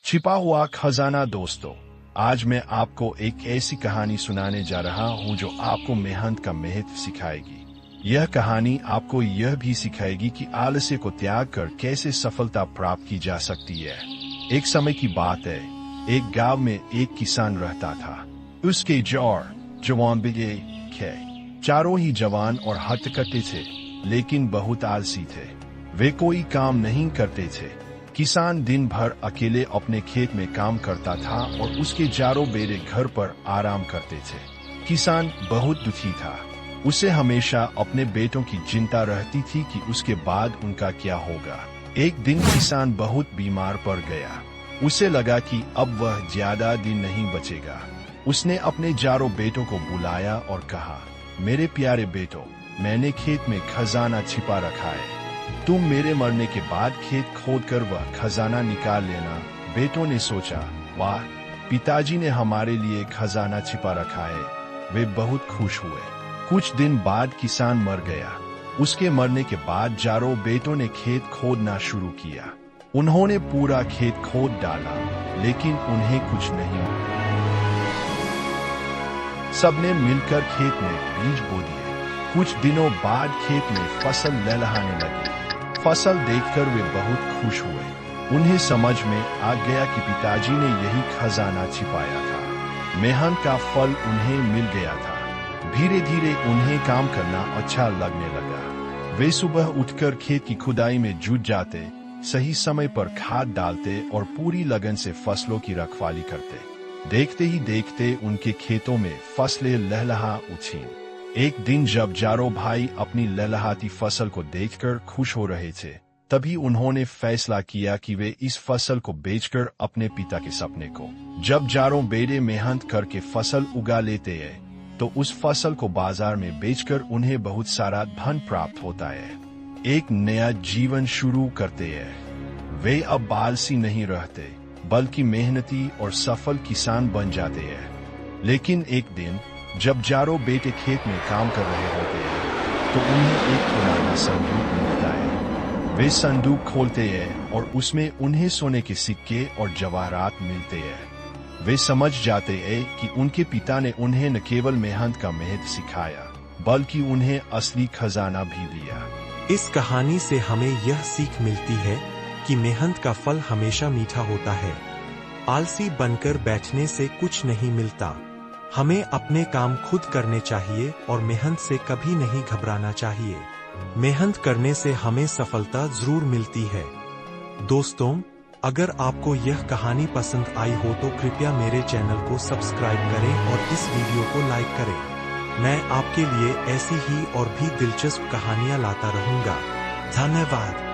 छिपा हुआ खजाना। दोस्तों, आज मैं आपको एक ऐसी कहानी सुनाने जा रहा हूं जो आपको मेहनत का महत्व सिखाएगी। यह कहानी आपको यह भी सिखाएगी कि आलस्य को त्याग कर कैसे सफलता प्राप्त की जा सकती है। एक समय की बात है, एक गांव में एक किसान रहता था। उसके चार जवान बेटे थे। चारों ही जवान और हट्टकट्टे थे, लेकिन बहुत आलसी थे। वे कोई काम नहीं करते थे। किसान दिन भर अकेले अपने खेत में काम करता था और उसके चारों बेटे घर पर आराम करते थे। किसान बहुत दुखी था। उसे हमेशा अपने बेटों की चिंता रहती थी कि उसके बाद उनका क्या होगा। एक दिन किसान बहुत बीमार पड़ गया। उसे लगा कि अब वह ज्यादा दिन नहीं बचेगा। उसने अपने चारों बेटों को बुलाया और कहा, मेरे प्यारे बेटों, मैंने खेत में खजाना छिपा रखा है। तुम मेरे मरने के बाद खेत खोदकर वह खजाना निकाल लेना। बेटों ने सोचा, वाह, पिताजी ने हमारे लिए खजाना छिपा रखा है। वे बहुत खुश हुए। कुछ दिन बाद किसान मर गया। उसके मरने के बाद चारों बेटों ने खेत खोदना शुरू किया। उन्होंने पूरा खेत खोद डाला, लेकिन उन्हें कुछ नहीं मिला। सबने मिलकर खेत में बीज बो दिए। कुछ दिनों बाद खेत में फसल लहलहाने लगी। फसल देखकर वे बहुत खुश हुए। उन्हें समझ में आ गया कि पिताजी ने यही खजाना छिपाया था। मेहनत का फल उन्हें मिल गया था। धीरे धीरे उन्हें काम करना अच्छा लगने लगा। वे सुबह उठकर खेत की खुदाई में जुट जाते, सही समय पर खाद डालते और पूरी लगन से फसलों की रखवाली करते। देखते ही देखते उनके खेतों में फसलें लहलहा उठी। एक दिन जब चारों भाई अपनी लहलहाती फसल को देखकर खुश हो रहे थे, तभी उन्होंने फैसला किया कि वे इस फसल को बेचकर अपने पिता के सपने को। जब चारों बेटे मेहनत करके फसल उगा लेते हैं, तो उस फसल को बाजार में बेचकर उन्हें बहुत सारा धन प्राप्त होता है। एक नया जीवन शुरू करते हैं। वे अब आलसी नहीं रहते, बल्कि मेहनती और सफल किसान बन जाते हैं। लेकिन एक दिन जब चारों बेटे खेत में काम कर रहे होते हैं, तो उन्हें एक पुराना संदूक मिलता है। वे संदूक खोलते हैं और उसमें उन्हें सोने के सिक्के और जवाहरात मिलते हैं। वे समझ जाते हैं कि उनके पिता ने उन्हें न केवल मेहनत का महत्व सिखाया, बल्कि उन्हें असली खजाना भी दिया। इस कहानी से हमें यह सीख मिलती है कि मेहनत का फल हमेशा मीठा होता है। आलसी बनकर बैठने से कुछ नहीं मिलता। हमें अपने काम खुद करने चाहिए और मेहनत से कभी नहीं घबराना चाहिए। मेहनत करने से हमें सफलता जरूर मिलती है। दोस्तों, अगर आपको यह कहानी पसंद आई हो तो कृपया मेरे चैनल को सब्सक्राइब करें और इस वीडियो को लाइक करें। मैं आपके लिए ऐसी ही और भी दिलचस्प कहानियां लाता रहूंगा। धन्यवाद।